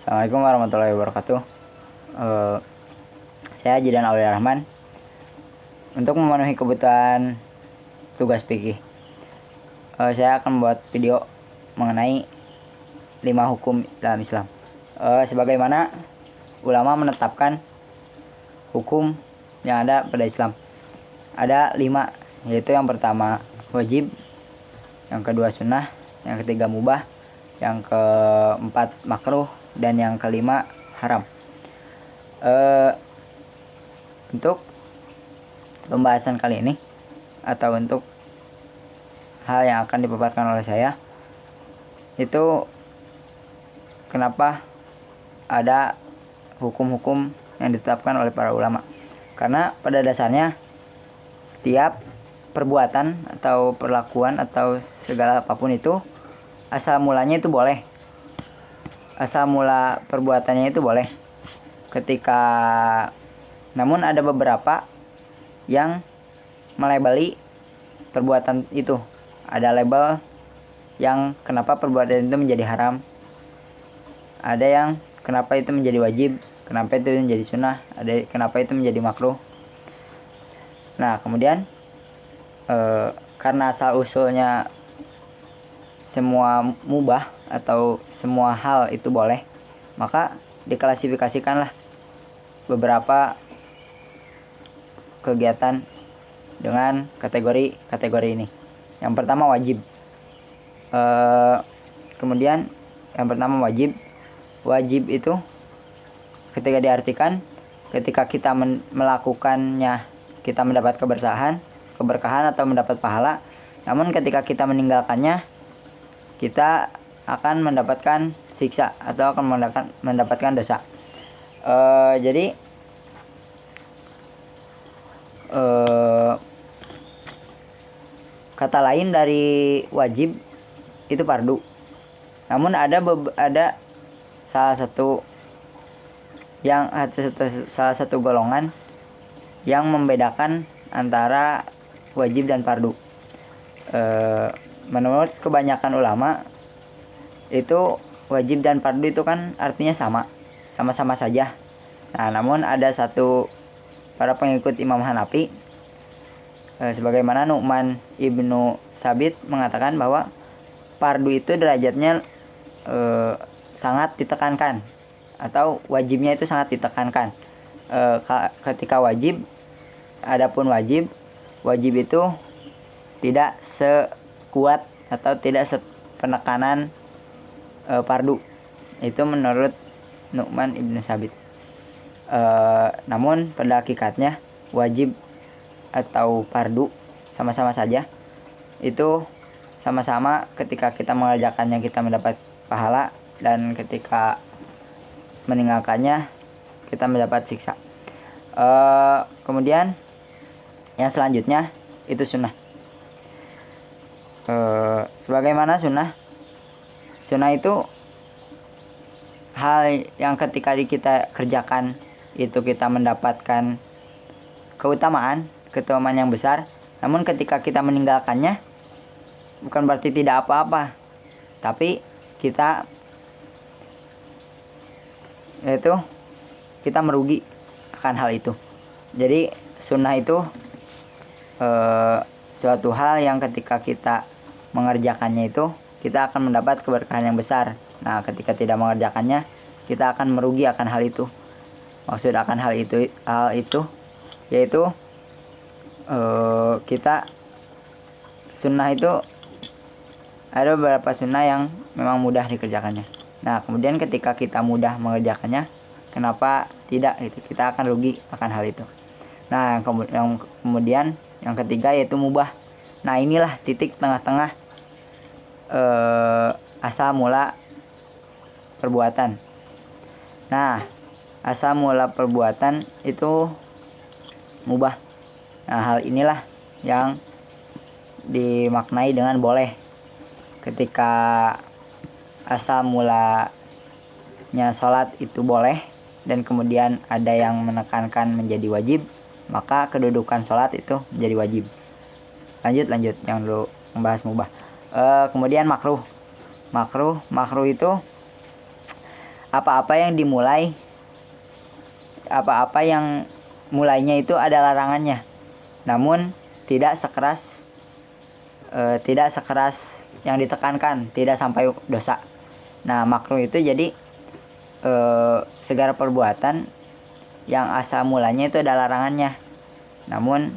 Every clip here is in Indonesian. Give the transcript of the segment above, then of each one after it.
Assalamualaikum warahmatullahi wabarakatuh. Eh, saya Jidan Aulia Rahman. Untuk memenuhi kebutuhan tugas fikih, saya akan membuat video mengenai 5 hukum dalam Islam. Sebagaimana ulama menetapkan hukum yang ada pada Islam, ada 5, yaitu yang pertama wajib, yang kedua sunnah, yang ketiga mubah, yang keempat makruh, dan yang kelima haram. Untuk pembahasan kali ini, atau untuk hal yang akan dipaparkan oleh saya, itu kenapa ada hukum-hukum yang ditetapkan oleh para ulama. Karena pada dasarnya setiap perbuatan atau perlakuan atau segala apapun itu asal mulanya itu boleh. Asal mula perbuatannya itu boleh. Namun ada beberapa yang melabeli perbuatan itu. Ada label yang kenapa perbuatan itu menjadi haram. Ada yang kenapa itu menjadi wajib, kenapa itu menjadi sunnah, ada kenapa itu menjadi makruh. Nah, kemudian karena asal usulnya semua mubah atau semua hal itu boleh, maka diklasifikasikanlah beberapa kegiatan dengan kategori ini. Yang pertama wajib. Kemudian yang pertama wajib. Wajib itu ketika diartikan ketika kita melakukannya kita mendapat keberkahan atau mendapat pahala. Namun ketika kita meninggalkannya kita akan mendapatkan siksa atau akan mendapatkan dosa. Jadi kata lain dari wajib itu fardu. Namun ada salah satu golongan yang membedakan antara wajib dan fardu. Menurut kebanyakan ulama itu wajib dan fardu itu kan artinya sama-sama saja. Nah, namun ada satu para pengikut Imam Hanafi, sebagaimana Nu'man ibnu Sabit mengatakan bahwa fardu itu derajatnya sangat ditekankan, atau wajibnya itu sangat ditekankan. Ketika adapun wajib itu tidak sekuat atau tidak sepenekanan fardu. Itu menurut Nu'man ibnu Sabit. Namun pada hakikatnya wajib atau fardu sama-sama saja. Itu sama-sama ketika kita mengerjakannya kita mendapat pahala, dan ketika meninggalkannya kita mendapat siksa. Kemudian yang selanjutnya itu sunnah. Sebagaimana sunnah itu hal yang ketika kita kerjakan itu kita mendapatkan keutamaan yang besar. Namun ketika kita meninggalkannya bukan berarti tidak apa-apa, tapi kita merugi akan hal itu. Jadi sunnah itu suatu hal yang ketika kita mengerjakannya itu kita akan mendapat keberkahan yang besar. Nah, ketika tidak mengerjakannya kita akan merugi akan hal itu. Maksud akan hal itu yaitu kita sunnah itu ada beberapa sunnah yang memang mudah dikerjakannya. Nah, kemudian ketika kita mudah mengerjakannya, kenapa tidak itu? Kita akan rugi akan hal itu. Nah, kemudian yang ketiga yaitu mubah. Nah, inilah titik tengah-tengah asal mula perbuatan. Nah, asal mula perbuatan itu mubah. Nah, hal inilah yang dimaknai dengan boleh. Ketika asal mulanya sholat itu boleh, dan kemudian ada yang menekankan menjadi wajib, maka kedudukan sholat itu menjadi wajib. Lanjut yang dulu membahas mubah. Kemudian makruh itu apa-apa yang mulainya itu ada larangannya, namun tidak sekeras yang ditekankan, tidak sampai dosa. Nah, makruh itu jadi segala perbuatan yang asal mulanya itu ada larangannya, namun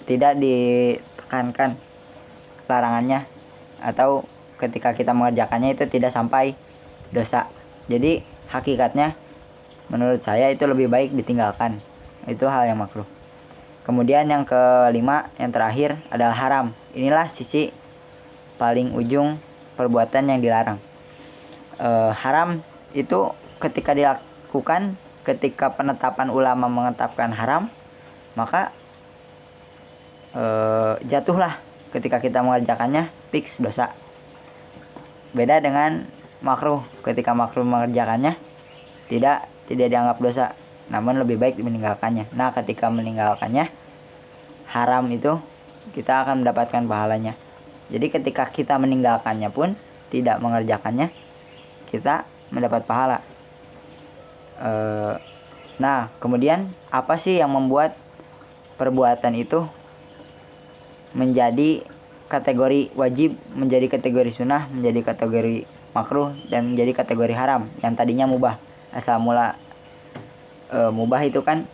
tidak ditekankan larangannya, atau ketika kita mengerjakannya itu tidak sampai dosa. Jadi hakikatnya menurut saya itu lebih baik ditinggalkan. Itu hal yang makruh. Kemudian yang kelima, yang terakhir adalah haram. Inilah sisi paling ujung perbuatan yang dilarang. Haram itu ketika dilakukan, ketika penetapan ulama menetapkan haram, maka jatuhlah ketika kita mengerjakannya fix dosa. Beda dengan makruh, ketika makruh mengerjakannya tidak dianggap dosa, namun lebih baik meninggalkannya. Nah, ketika meninggalkannya haram itu kita akan mendapatkan pahalanya. Jadi ketika kita meninggalkannya pun tidak mengerjakannya, kita mendapat pahala. Nah, kemudian apa sih yang membuat perbuatan itu menjadi kategori wajib, menjadi kategori sunnah, menjadi kategori makruh, dan menjadi kategori haram yang tadinya mubah? Asal mula mubah itu kan,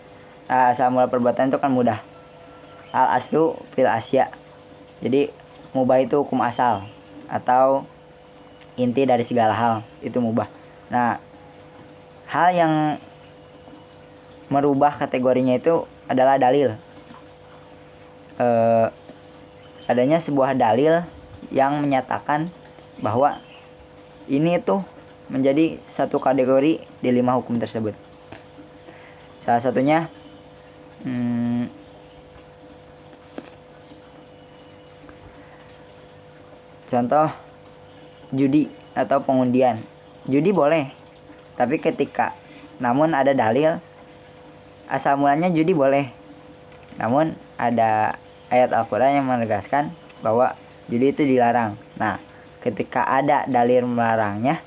asal mula perbuatan itu kan mudah. Al aslu fil asya. Jadi mubah itu hukum asal atau inti dari segala hal, itu mubah. Nah, hal yang merubah kategorinya itu adalah dalil. Adanya sebuah dalil yang menyatakan bahwa ini tuh menjadi satu kategori di 5 hukum tersebut. Salah satunya contoh judi atau pengundian. Judi boleh, tapi namun ada dalil asal mulanya judi boleh, namun ada ayat Al-Quran yang menegaskan bahwa judi itu dilarang. Nah, ketika ada dalil melarangnya,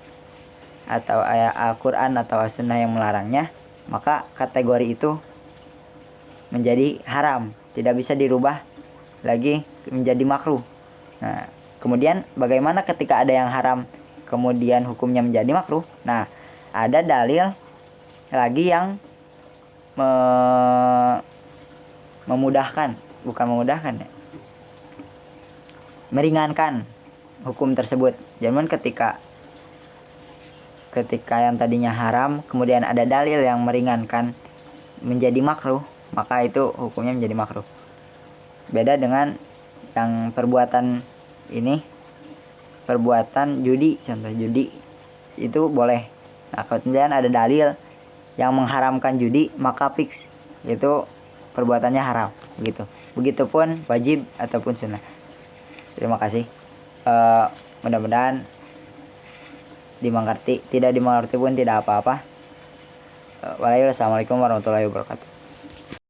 atau ayat Al-Quran atau As-Sunnah yang melarangnya, maka kategori itu menjadi haram, tidak bisa dirubah lagi menjadi makruh. Nah, kemudian bagaimana ketika ada yang haram kemudian hukumnya menjadi makruh? Nah, ada dalil lagi yang meringankan hukum tersebut. Jadi ketika yang tadinya haram kemudian ada dalil yang meringankan menjadi makruh, maka itu hukumnya menjadi makruh. Beda dengan yang perbuatan judi, contoh judi itu boleh. Nah, kemudian ada dalil yang mengharamkan judi, maka fix itu perbuatannya haram. Begitupun wajib ataupun sunnah. Terima kasih. Mudah-mudahan dimengerti. Tidak dimengerti pun tidak apa-apa. Waalaikumsalam warahmatullahi wabarakatuh.